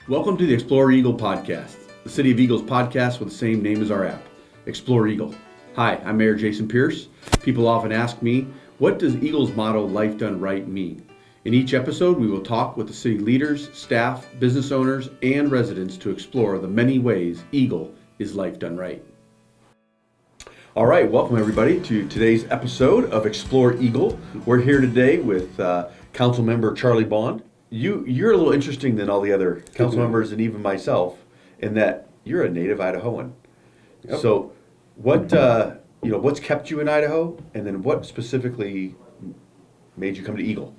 Welcome to the Explore Eagle podcast, the City of Eagles podcast with the same name as our app, Explore Eagle. Hi, I'm Mayor Jason Pierce. People often ask me, what does Eagle's motto, Life Done Right, mean? In each episode, we will talk with the city leaders, staff, business owners, and residents to explore the many ways Eagle is life done right. All right, welcome everybody to today's episode of Explore Eagle. We're here today with Council Member Charlie Bond. You're a little interesting than all the other council members and even myself in that you're a native Idahoan. Yep. So what's kept you in Idaho, and then what specifically made you come to Eagle?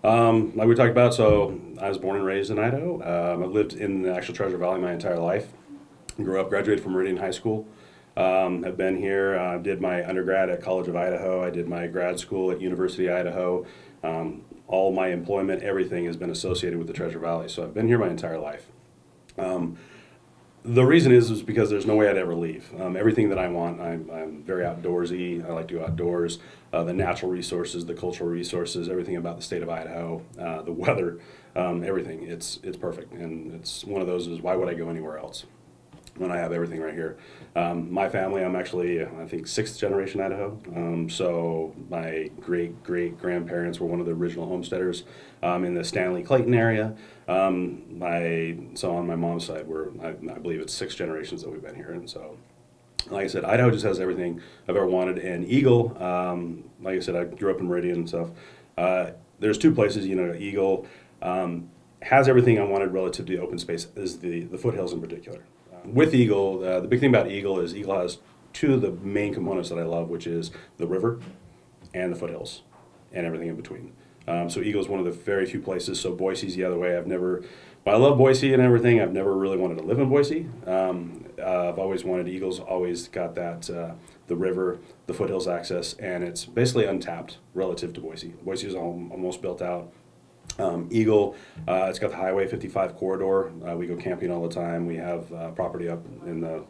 Like we talked about, so I was born and raised in Idaho. I've lived in the actual Treasure Valley my entire life. Grew up, graduated from Meridian High School. Have been here, did my undergrad at College of Idaho. I did my grad school at University of Idaho. All my employment, everything has been associated with the Treasure Valley. So I've been here my entire life. The reason is because there's no way I'd ever leave. Everything that I want, I'm very outdoorsy. I like to go outdoors. The natural resources, the cultural resources, everything about the state of Idaho, the weather, everything. It's perfect. And it's one of those is why would I go anywhere else when I have everything right here? My family, I'm actually, I think, 6th generation Idaho. So my great-great-grandparents were one of the original homesteaders in the Stanley Clayton area. On my mom's side, I believe it's 6 generations that we've been here. And so, like I said, Idaho just has everything I've ever wanted. And Eagle, like I said, I grew up in Meridian and stuff. There's 2 places, Eagle has everything I wanted relative to the open space, is the foothills in particular. With Eagle, the big thing about Eagle is Eagle has 2 of the main components that I love, which is the river and the foothills and everything in between. So Eagle is one of the very few places. So Boise's the other way. I love Boise and everything. I've never really wanted to live in Boise. I've always wanted, Eagle's always got that, the river, the foothills access, and it's basically untapped relative to Boise. Boise is almost built out. Eagle, it's got the Highway 55 corridor. We go camping all the time. We have property up in the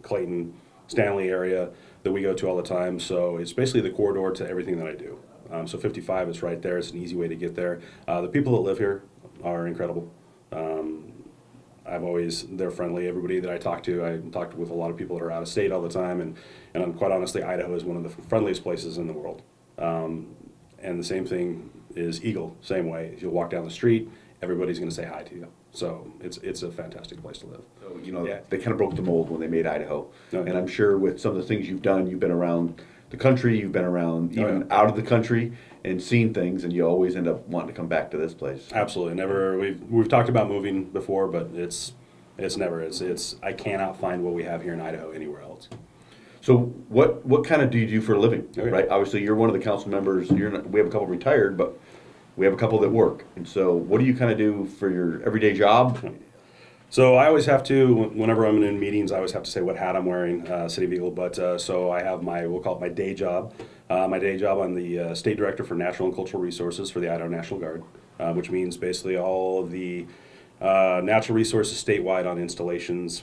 Clayton, Stanley area that we go to all the time. So it's basically the corridor to everything that I do. So 55 is right there. It's an easy way to get there. The people that live here are incredible. They're friendly. Everybody that I talk with a lot of people that are out of state all the time. And quite honestly, Idaho is one of the friendliest places in the world. And the same thing is Eagle, same way. If you walk down the street, everybody's going to say hi to you. So it's a fantastic place to live. So, They kind of broke the mold when they made Idaho. Okay. And I'm sure with some of the things you've done, you've been around the country, you've been around even out of the country and seen things, and you always end up wanting to come back to this place. Absolutely. We've talked about moving before, but it's I cannot find what we have here in Idaho anywhere else. So what kind of do you do for a living, right? Obviously, you're one of the council members. We have a couple retired, but we have a couple that work. And so what do you kind of do for your everyday job? So I always have to, whenever I'm in meetings, I always have to say what hat I'm wearing, City of Eagle. But so I have we'll call it my day job. My day job, I'm the State Director for Natural and Cultural Resources for the Idaho National Guard, which means basically all of the natural resources statewide on installations,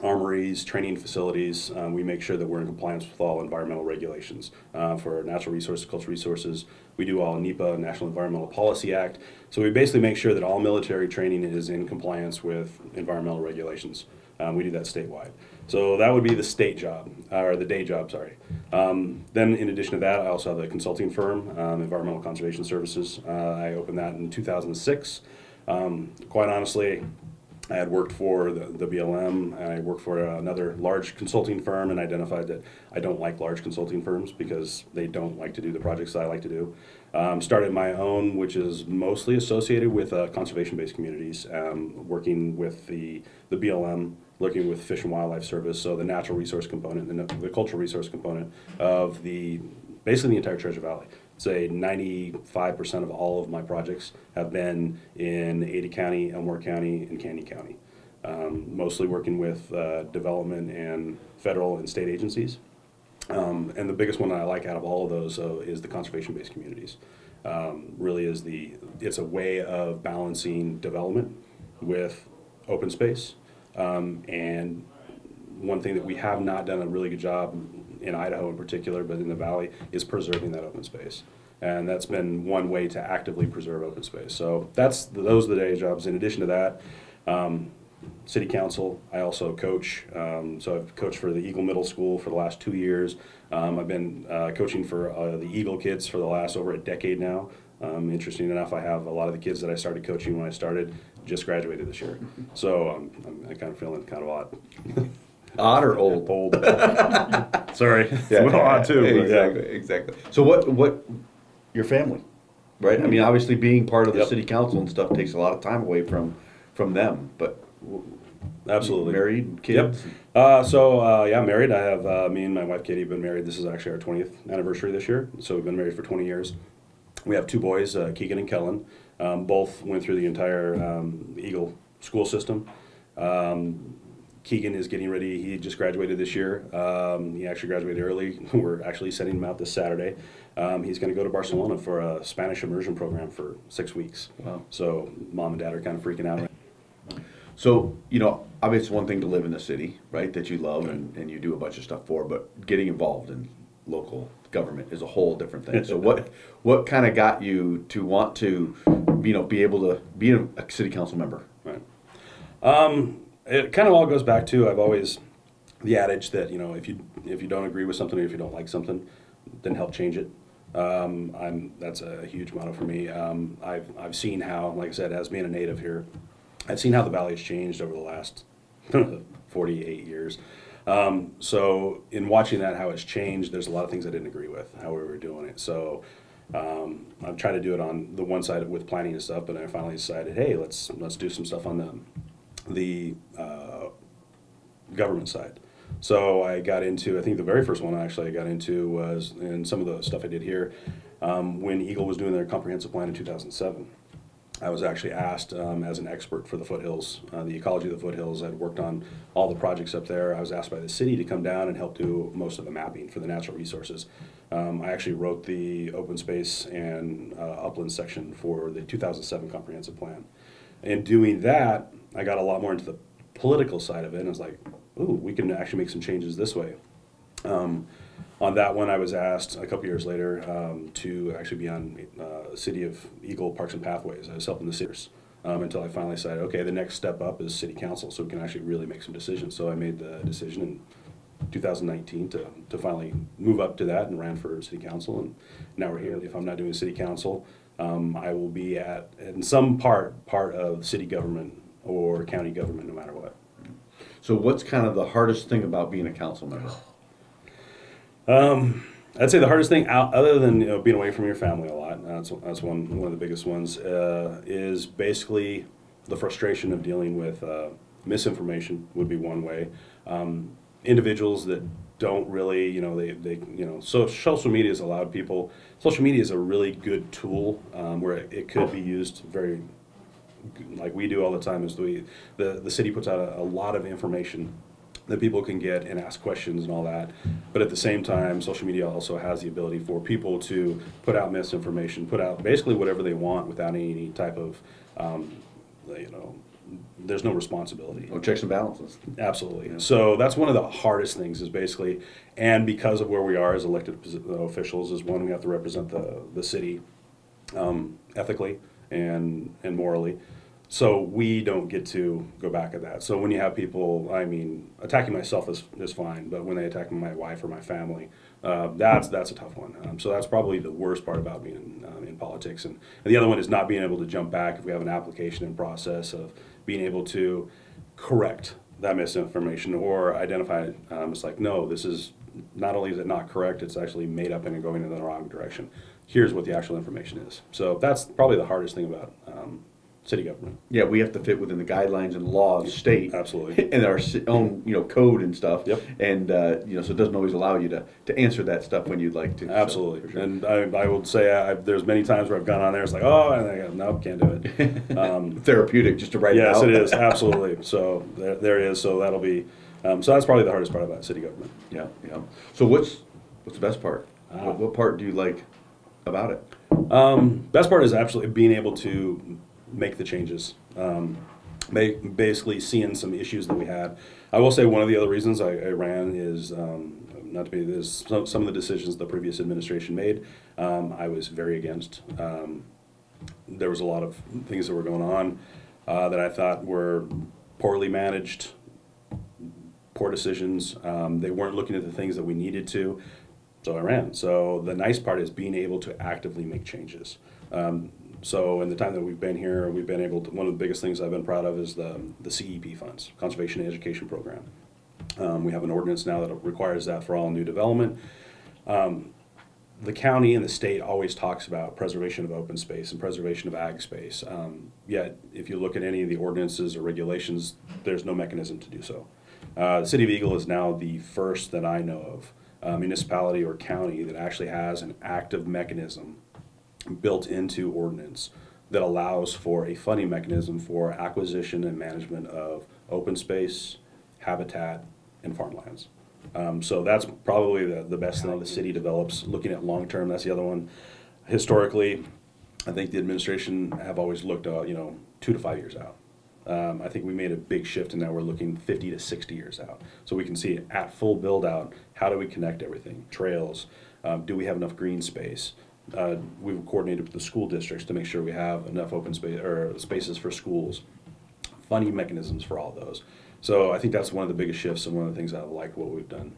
armories, training facilities. We make sure that we're in compliance with all environmental regulations. For natural resources, cultural resources, we do all NEPA, National Environmental Policy Act. So we basically make sure that all military training is in compliance with environmental regulations. We do that statewide. So that would be the state job, or the day job, sorry. Then in addition to that, I also have a consulting firm, Environmental Conservation Services. I opened that in 2006. Quite honestly, I had worked for the BLM, and I worked for another large consulting firm, and identified that I don't like large consulting firms because they don't like to do the projects that I like to do. Started my own, which is mostly associated with conservation-based communities, working with the BLM, working with Fish and Wildlife Service, so the natural resource component and the cultural resource component of basically the entire Treasure Valley. Say 95% of all of my projects have been in Ada County, Elmore County, and Canyon County. Mostly working with development and federal and state agencies. And the biggest one I like out of all of those is the conservation-based communities. Really it's a way of balancing development with open space. And one thing that we have not done a really good job in Idaho in particular, but in the Valley, is preserving that open space. And that's been one way to actively preserve open space. So those are the day jobs. In addition to that, City council, I also coach. So I've coached for the Eagle Middle School for the last 2 years. I've been coaching for the Eagle kids for the last over a decade now. Interesting enough, I have a lot of the kids that I started coaching when I started just graduated this year. So I'm kind of feeling kind of odd. Odd or old? Old. Sorry. Yeah, Well, odd too. Exactly, exactly. So what, your family, right? I mean, obviously being part of the Yep. city council and stuff takes a lot of time away from them, but Absolutely. married, kids? Yeah, married. I have me and my wife Katie have been married. This is actually our 20th anniversary this year. So we've been married for 20 years. We have 2 boys, Keegan and Kellen. Both went through the entire Eagle school system. Keegan is getting ready. He just graduated this year. He actually graduated early. We're actually sending him out this Saturday. He's going to go to Barcelona for a Spanish immersion program for 6 weeks. Wow. So mom and dad are kind of freaking out. So, obviously it's one thing to live in the city, right, that you love and you do a bunch of stuff for, but getting involved in local government is a whole different thing. So what kind of got you to want to, be able to be a city council member? Right. It kind of all goes back to I've always the adage that if you don't agree with something or if you don't like something, then help change it. That's a huge motto for me. I've seen how, like I said, as being a native here, I've seen how the valley has changed over the last 48 years. So in watching that, how it's changed, there's a lot of things I didn't agree with, how we were doing it. So I've tried to do it on the one side with planning and stuff, but I finally decided, hey, let's do some stuff on the government side. So I got into, I think the very first one actually I got into was, in some of the stuff I did here, when Eagle was doing their comprehensive plan in 2007. I was actually asked as an expert for the foothills, the ecology of the foothills. I'd worked on all the projects up there. I was asked by the city to come down and help do most of the mapping for the natural resources. I actually wrote the open space and upland section for the 2007 comprehensive plan. In doing that, I got a lot more into the political side of it, and I was like, ooh, we can actually make some changes this way. On that one, I was asked a couple years later to actually be on City of Eagle Parks and Pathways. I was helping the cities until I finally decided, okay, the next step up is City Council, so we can actually really make some decisions. So I made the decision in 2019 to finally move up to that and ran for City Council, and now we're here. If I'm not doing City Council, I will be in some part of city government or county government, no matter what. So what's kind of the hardest thing about being a council member? I'd say the hardest thing, other than being away from your family a lot, that's one of the biggest ones, is basically the frustration of dealing with misinformation would be one way. Individuals that don't really, so social media has allowed people. Social media is a really good tool where it could be used very, like we do all the time. Is the city puts out a lot of information that people can get and ask questions and all that. But at the same time, social media also has the ability for people to put out misinformation, put out basically whatever they want without any type of, there's no responsibility. Oh, checks and balances. Absolutely. Yeah. So that's one of the hardest things is basically, and because of where we are as elected officials, is one, we have to represent the city ethically and morally. So we don't get to go back at that. So when you have people, attacking myself is fine, but when they attack my wife or my family, that's a tough one. So that's probably the worst part about being in politics. And the other one is not being able to jump back if we have an application and process of being able to correct that misinformation or identify it. It's like, no, this is, not only is it not correct, it's actually made up and going in the wrong direction. Here's what the actual information is. So that's probably the hardest thing about city government. Yeah, we have to fit within the guidelines and law of the state. Absolutely. And our own, code and stuff. Yep. And, so it doesn't always allow you to answer that stuff when you'd like to. Absolutely. So, for sure. And I will say there's many times where I've gone on there, it's like, oh, and I go, nope, can't do it. Therapeutic just to write it out. Yes, it is. Absolutely. So there it is. So that'll be, so that's probably the hardest part about city government. Yeah, yeah. So what's the best part? What part do you like about it? Best part is absolutely being able to make the changes. Basically seeing some issues that we had. I will say one of the other reasons I ran is not to be this. Some of the decisions the previous administration made, I was very against. There was a lot of things that were going on. that I thought were poorly managed, poor decisions. They weren't looking at the things that we needed to, so I ran. So the nice part is being able to actively make changes. So in the time that we've been here, we've been able to, one of the biggest things I've been proud of is the CEP funds, Conservation and Education Program. We have an ordinance now that requires that for all new development. The county and the state always talks about preservation of open space and preservation of ag space. Yet, if you look at any of the ordinances or regulations, there's no mechanism to do so. The City of Eagle is now the first that I know of municipality or county that actually has an active mechanism built into ordinance that allows for a funding mechanism for acquisition and management of open space, habitat, and farmlands. So that's probably the best thing the city develops. Looking at long term, that's the other one. Historically, I think the administration have always looked, 2 to 5 years out. I think we made a big shift, and now we're looking 50 to 60 years out. So we can see at full build out, how do we connect everything? Trails, do we have enough green space? We've coordinated with the school districts to make sure we have enough open space or spaces for schools, funding mechanisms for all those. So I think that's one of the biggest shifts and one of the things I like what we've done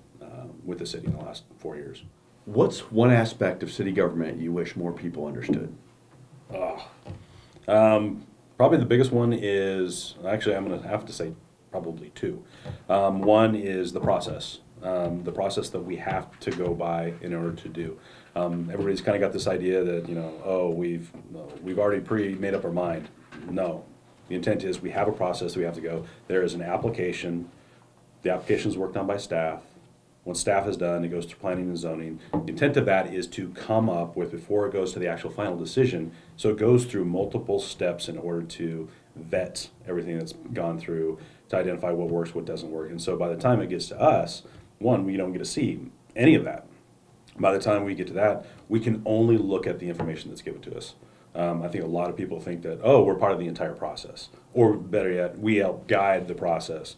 with the city in the last 4 years. What's one aspect of city government you wish more people understood? Probably the biggest one is, actually I'm going to have to say probably two. One is the process that we have to go by in order to do. Everybody's kind of got this idea that, we've already made up our mind. No. The intent is we have a process that we have to go. There is an application. The application is worked on by staff. Once staff is done, it goes through planning and zoning. The intent of that is to come up with, before it goes to the actual final decision, so it goes through multiple steps in order to vet everything that's gone through to identify what works, what doesn't work. And so by the time it gets to us, one, we don't get to see any of that. By the time we get to that, we can only look at the information that's given to us. I think a lot of people think that, we're part of the entire process. Or better yet, we help guide the process.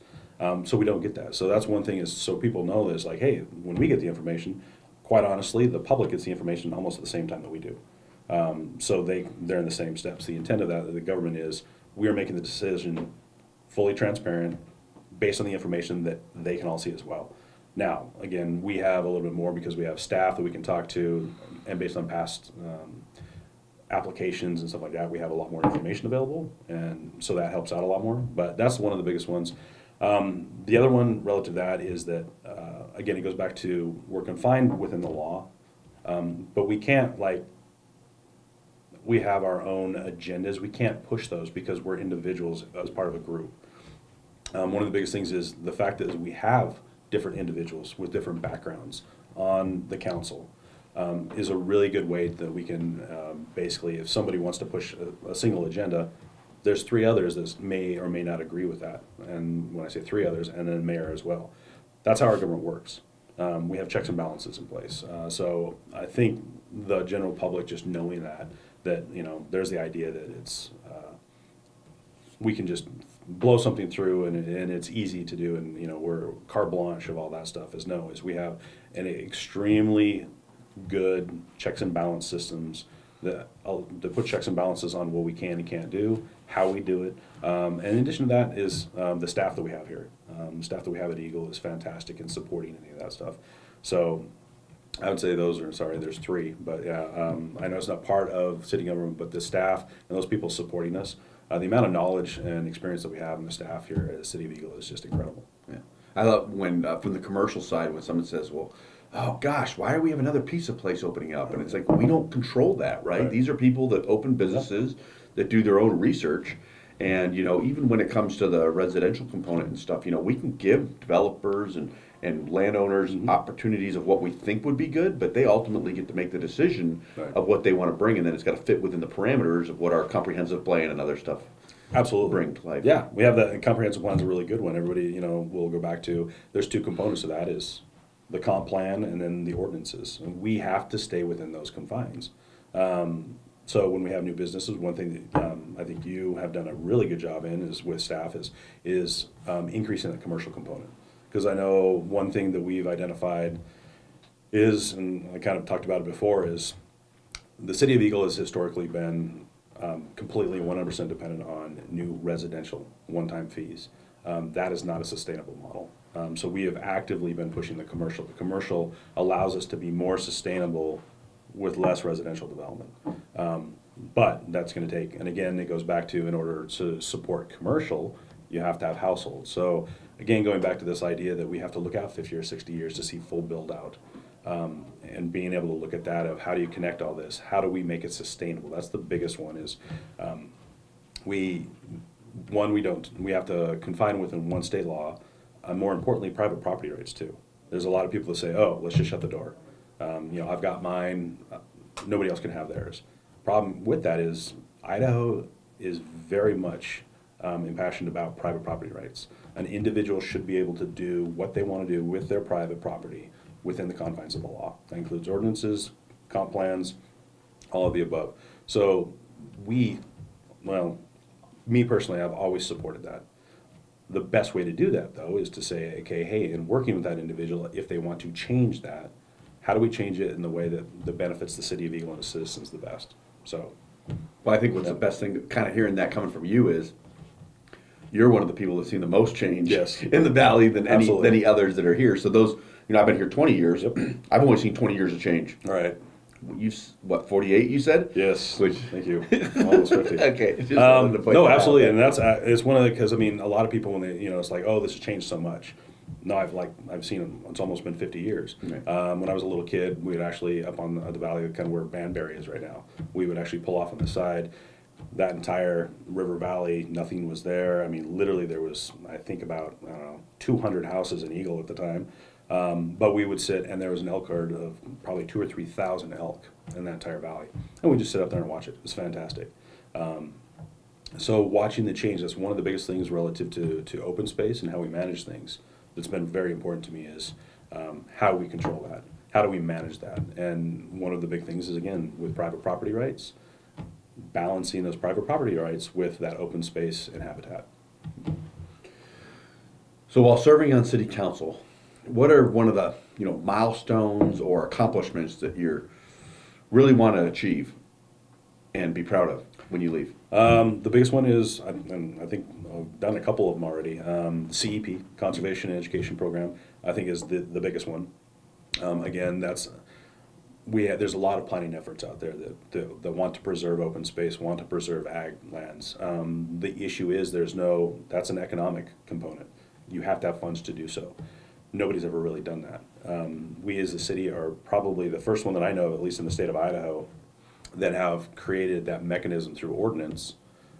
So we don't get that. So that's one thing, is so people know this, like, hey, when we get the information, quite honestly, the public gets the information almost at the same time that we do. So they're in the same steps. The intent of that, the government, is we are making the decision fully transparent based on the information that they can all see as well. Now, again, we have a little bit more because we have staff that we can talk to, and based on past applications and stuff like that, we have a lot more information available, and so that helps out a lot more. But that's one of the biggest ones. The other one relative to that is that, again, it goes back to, we're confined within the law, but we can't, we have our own agendas. We can't push those because we're individuals as part of a group. One of the biggest things is the fact that we have different individuals with different backgrounds on the council. Is a really good way that we can basically, if somebody wants to push a single agenda, there's 3 others that may or may not agree with that. And when I say 3 others, and then mayor as well. That's how our government works. We have checks and balances in place. So I think the general public just knowing that there's the idea that it's, we can just blow something through and it's easy to do, and we're carte blanche of all that stuff. Is we have an extremely good checks and balance systems that put checks and balances on what we can and can't do, how we do it. And in addition to that is the staff that we have here. The staff that we have at Eagle is fantastic in supporting any of that stuff. So I would say there's 3, but yeah, I know it's not part of city government, but the staff and those people supporting us, the amount of knowledge and experience that we have in the staff here at the City of Eagle is just incredible. Yeah, I love when from the commercial side, when someone says, well, oh gosh, why do we have another pizza place opening up? And it's like, we don't control that, right? These are people that open businesses that do their own research. And, even when it comes to the residential component and stuff, we can give developers and landowners opportunities of what we think would be good, but they ultimately get to make the decision of what they want to bring, and then it's got to fit within the parameters of what our comprehensive plan and other stuff absolutely bring to life. Yeah, we have the comprehensive plan's a really good one. Everybody, will go back to, there's 2 components to that, is the comp plan and then the ordinances. And we have to stay within those confines. So when we have new businesses, one thing that I think you have done a really good job in is with staff is increasing the commercial component. Because I know one thing that we've identified is, and I kind of talked about it before, is the City of Eagle has historically been completely 100% dependent on new residential one-time fees. That is not a sustainable model. So we have actively been pushing the commercial. The commercial allows us to be more sustainable with less residential development. But that's going to take, and again, it goes back to, in order to support commercial, you have to have households. So again, going back to this idea that we have to look out 50 or 60 years to see full build out. And being able to look at that of how do you connect all this? How do we make it sustainable? That's the biggest one is we have to confine within one state law. More importantly, private property rights too. There's a lot of people that say, oh, let's just shut the door. I've got mine, nobody else can have theirs. Problem with that is Idaho is very much impassioned about private property rights. An individual should be able to do what they want to do with their private property within the confines of the law. That includes ordinances, comp plans, all of the above. So me personally, I've always supported that. The best way to do that, though, is to say, okay, hey, in working with that individual, if they want to change that, how do we change it in the way that benefits the city of Eagle and its citizens the best? So, well, I think what's the best thing, kind of hearing that coming from you, is you're one of the people that's seen the most change in the valley than any others that are here. So those, I've been here 20 years. Yep. I've only seen 20 years of change. All right. You, what, 48 you said? Yes. Thank you. Almost 50. Okay. Just no, absolutely. And that's, it's one of the, because I mean, a lot of people when they, it's like, oh, this has changed so much. No, I've seen it's almost been 50 years. Right. When I was a little kid, we would actually, up on the valley, kind of where Banbury is right now, we would actually pull off on the side. That entire river valley, nothing was there. I mean, literally there was, I think about, 200 houses in Eagle at the time. But we would sit, and there was an elk herd of probably 2,000 or 3,000 elk in that entire valley. And we just sit up there and watch it. It was fantastic. So watching the change, that's one of the biggest things relative to open space and how we manage things. That's been very important to me is how do we control that? How do we manage that? And one of the big things is, again, with private property rights, balancing those private property rights with that open space and habitat. So while serving on city council, what are one of the milestones or accomplishments that you really want to achieve and be proud of when you leave? The biggest one is, and I think I've done a couple of them already, the CEP, Conservation and Education Program, I think is the biggest one. Again, there's a lot of planning efforts out there that want to preserve open space, want to preserve ag lands. The issue is that's an economic component. You have to have funds to do so. Nobody's ever really done that. We as a city are probably the first one that I know, at least in the state of Idaho, that have created that mechanism through ordinance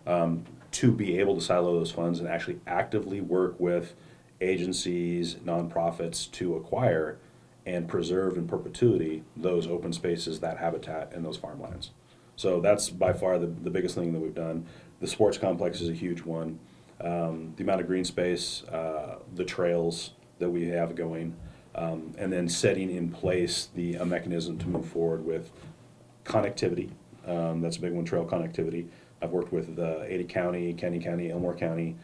to be able to silo those funds and actually actively work with agencies, nonprofits to acquire and preserve in perpetuity those open spaces, that habitat, and those farmlands. So that's by far the biggest thing that we've done. The sports complex is a huge one. The amount of green space, the trails that we have going, and then setting in place a mechanism to move forward with connectivity. That's a big one, trail connectivity. I've worked with Ada County, Canyon County, Elmore County,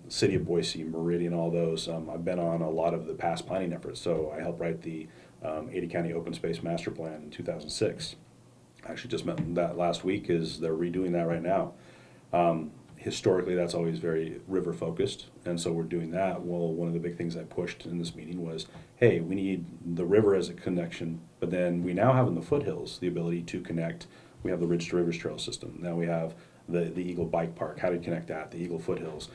City of Boise, Meridian, all those. I've been on a lot of the past planning efforts, so I helped write the Ada County Open Space Master Plan in 2006. I actually just met that last week, they're redoing that right now. Historically, that's always very river focused, and so we're doing that. Well, one of the big things I pushed in this meeting was, hey, we need the river as a connection, but then we now have in the foothills the ability to connect. We have the Ridge to Rivers Trail system. Now we have the Eagle Bike Park. How do you connect that? The Eagle Foothills.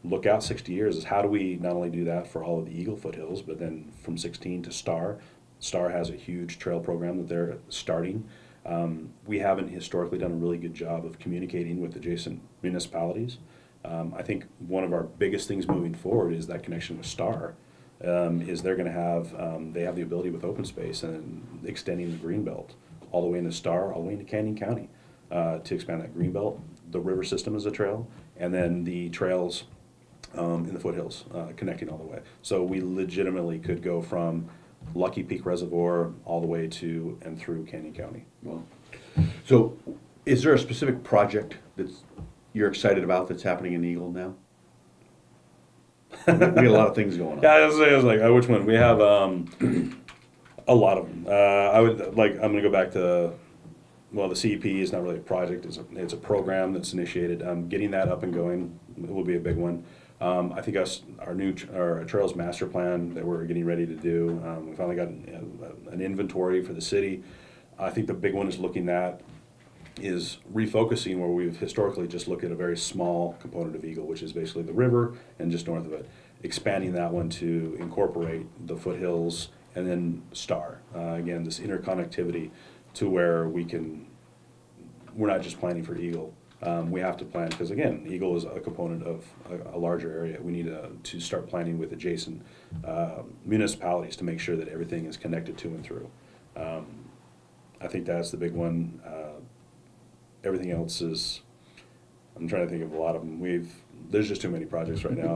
Look out 60 years is how do we not only do that for all of the Eagle Foothills, but then from 16 to Star. Star has a huge trail program that they're starting. We haven't historically done a really good job of communicating with adjacent municipalities. I think one of our biggest things moving forward is that connection with Star. Is they're going to have, they have the ability with open space and extending the Greenbelt all the way into Star, all the way into Canyon County to expand that Greenbelt. The river system is a trail, and then the trails in the foothills connecting all the way. So we legitimately could go from Lucky Peak Reservoir all the way to and through Canyon County. Well, so is there a specific project you're excited about that's happening in Eagle now? We got a lot of things going on. Yeah, I was like, which one? We have a lot of them. I'm going to go back to well, the CEP is not really a project; it's a program that's initiated. Getting that up and going will be a big one. I think our Trails Master Plan that we're getting ready to do. We finally got an inventory for the city. I think the big one is looking at is refocusing where we've historically just looked at a very small component of Eagle, which is basically the river and just north of it. Expanding that one to incorporate the foothills and then Star. Again, this interconnectivity to where we're not just planning for Eagle. We have to plan, because again, Eagle is a component of a larger area. We need to start planning with adjacent municipalities to make sure that everything is connected to and through. I think that's the big one. Everything else is, I'm trying to think of a lot of them. There's just too many projects right now.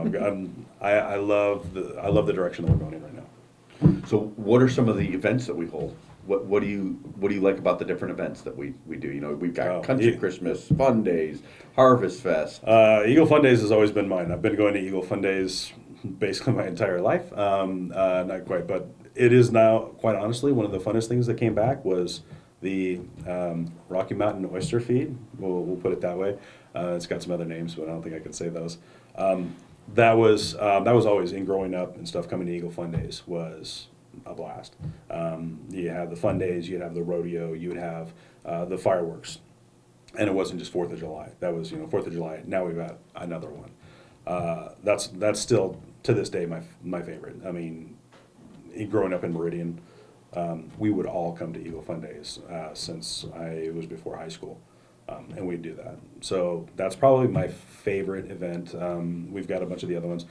I love the direction that we're going in right now. So what are some of the events that we hold? What do you like about the different events that we do? You know, we've got Country Christmas, Fun Days, Harvest Fest. Eagle Fun Days has always been mine. I've been going to Eagle Fun Days basically my entire life. Not quite, but it is now, quite honestly, one of the funnest things that came back was the Rocky Mountain Oyster Feed. We'll put it that way. It's got some other names, but I don't think I could say those. That was always, in growing up and stuff, coming to Eagle Fun Days was a blast. You have the fun days, you'd have the rodeo, you would have the fireworks, and it wasn't just 4th of July. That was 4th of July. Now we've got another one. That's still to this day my favorite. I mean, growing up in Meridian, we would all come to Eagle Fun Days since it was before high school, and we'd do that. So that's probably my favorite event. We've got a bunch of the other ones.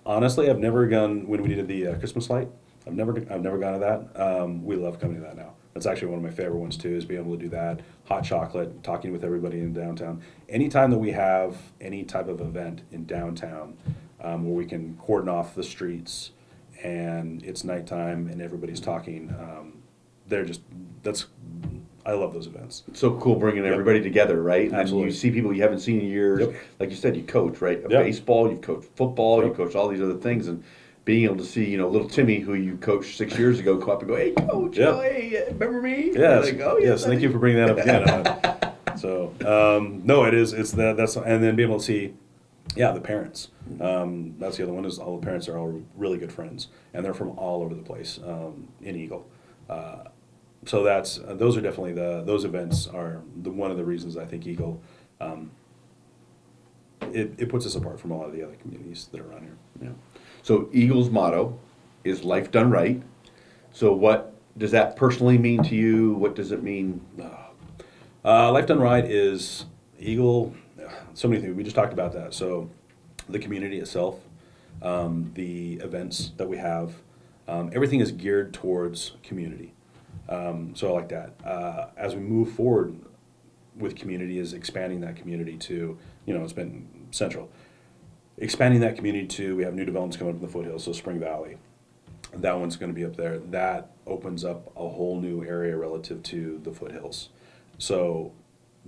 Honestly, I've never gone when we did the Christmas light. I've never gone to that. We love coming to that now. That's actually one of my favorite ones too, is being able to do that. Hot chocolate, talking with everybody in downtown. Anytime that we have any type of event in downtown where we can cordon off the streets and it's nighttime and everybody's talking, I love those events. It's so cool bringing everybody together, right? Absolutely. And you see people you haven't seen in years. Yep. Like you said, you coach, right? Yep. Baseball, you've coached football, Yep. you coach all these other things, and being able to see, little Timmy, who you coached 6 years ago, come up and go, "Hey, coach, Yep. hey, remember me?" Yes. Like, oh, yes. Thank you for bringing that up again. So no, it is. It's that's and then being able to see, the parents. That's the other one. Is all the parents are all really good friends, and they're from all over the place in Eagle. So those are definitely those events are one of the reasons I think Eagle. It puts us apart from a lot of the other communities that are around here. Yeah. So Eagle's motto is "Life Done Right." So what does that personally mean to you? What does it mean? Life Done Right is Eagle. So many things. We just talked about that. So the community itself, the events that we have, everything is geared towards community. So I like that. As we move forward with community, is expanding that community to, it's been central. Expanding that community to, we have new developments coming up in the foothills, so Spring Valley. That one's going to be up there. That opens up a whole new area relative to the foothills. So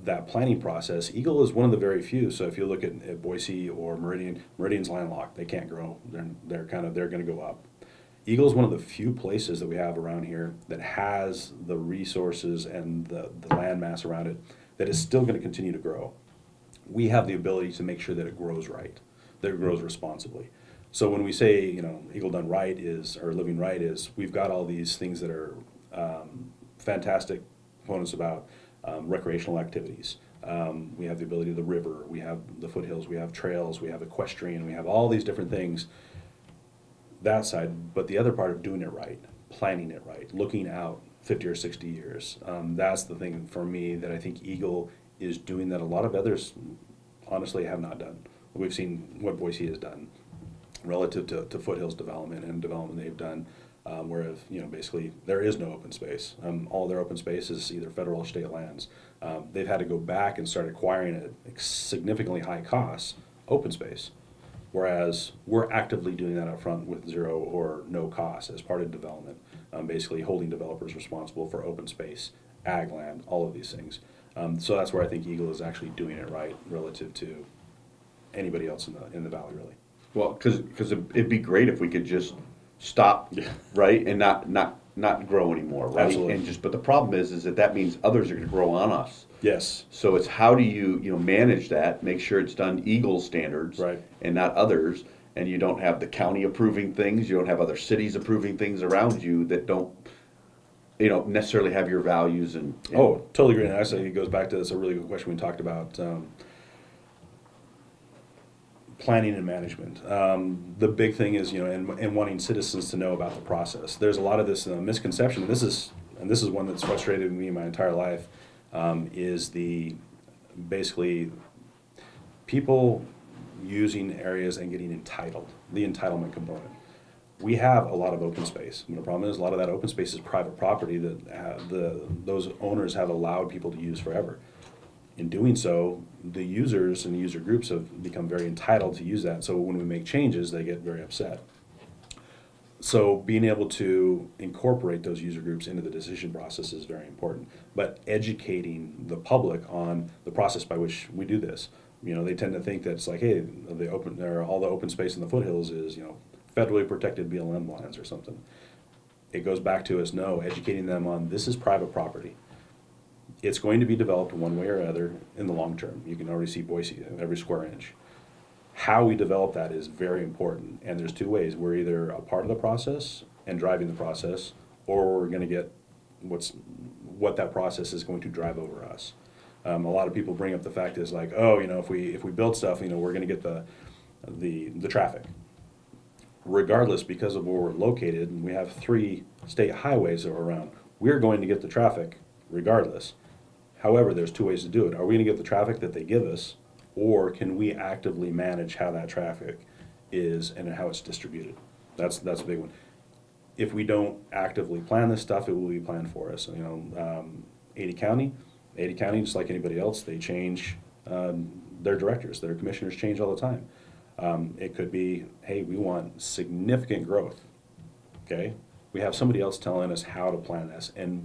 that planning process, Eagle is one of the very few. So if you look at Boise or Meridian's landlocked. They can't grow. They're going to go up. Eagle is one of the few places that we have around here that has the resources and the land mass around it that is still going to continue to grow. We have the ability to make sure that it grows right, that it grows responsibly. So when we say, Eagle Done Right or living right is, we've got all these things that are fantastic components about recreational activities. We have the ability of the river, we have the foothills, we have trails, we have equestrian, we have all these different things. That side, but the other part of doing it right, planning it right, looking out 50 or 60 years. That's the thing for me that I think Eagle is doing that a lot of others honestly have not done. We've seen what Boise has done relative to foothills development and development they've done, where basically there is no open space. All their open space is either federal or state lands. They've had to go back and start acquiring at significantly high costs open space. Whereas we're actively doing that up front with zero or no cost as part of development, basically holding developers responsible for open space, ag land, all of these things. So that's where I think Eagle is actually doing it right relative to anybody else in the valley, really. Well, because it'd be great if we could just stop, right, and not not grow anymore, right? Absolutely. And but the problem is that means others are going to grow on us. Yes. So it's how do you manage that, make sure it's done Eagle standards, Right. and not others, and you don't have the county approving things, you don't have other cities approving things around you that don't necessarily have your values and Oh, totally agree. And actually, it goes back to this a really good question we talked about. Planning and management. The big thing is, and wanting citizens to know about the process. There's a lot of this misconception, and this is one that's frustrated me my entire life, is basically people using areas and getting entitled, the entitlement component. We have a lot of open space. And the problem is a lot of that open space is private property that those owners have allowed people to use forever. In doing so, the users and user groups have become very entitled to use that. So when we make changes, they get very upset. So being able to incorporate those user groups into the decision process is very important. But educating the public on the process by which we do this. They tend to think that it's like, hey, all the open space in the foothills is, federally protected BLM lands or something. It goes back to us, educating them on this is private property. It's going to be developed one way or other in the long term. You can already see Boise every square inch. How we develop that is very important, and there's two ways. We're either a part of the process and driving the process, or we're going to get what that process is going to drive over us. A lot of people bring up the fact is like, if we build stuff, we're going to get the traffic. Regardless, because of where we're located, and we have 3 state highways that are around, we're going to get the traffic regardless. However, there's 2 ways to do it. Are we going to get the traffic that they give us, or can we actively manage how that traffic is and how it's distributed? That's a big one. If we don't actively plan this stuff, it will be planned for us. Ada County, just like anybody else, they change their directors, their commissioners change all the time. It could be, hey, we want significant growth. Okay, we have somebody else telling us how to plan this, and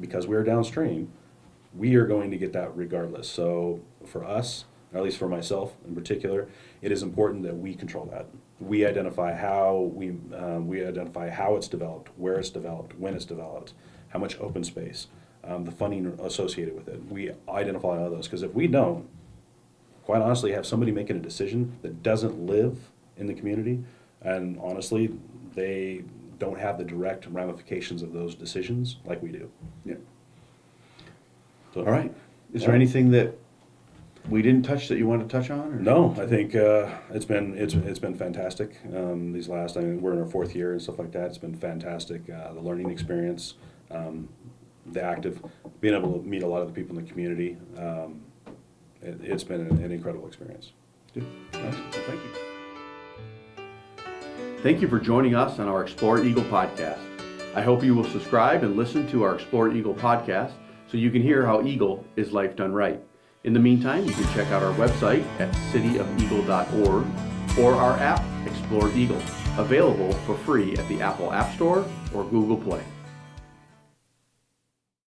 because we're downstream, we are going to get that regardless. So for us, or at least for myself in particular, it is important that we control that. We identify how it's developed, where it's developed, when it's developed, how much open space, the funding associated with it. We identify all those, because if we don't, quite honestly, have somebody making a decision that doesn't live in the community, and honestly, they don't have the direct ramifications of those decisions like we do. Yeah. So, all right. Is there anything that we didn't touch that you want to touch on? Or? No, I think it's been fantastic. These last, we're in our 4th year and stuff like that. It's been fantastic. The learning experience, the active, being able to meet a lot of the people in the community. It's been an incredible experience. Good. Nice. Well, thank you. Thank you for joining us on our Explore Eagle podcast. I hope you will subscribe and listen to our Explore Eagle podcast so you can hear how Eagle is life done right. In the meantime, you can check out our website at cityofeagle.org or our app, Explore Eagle, available for free at the Apple App Store or Google Play.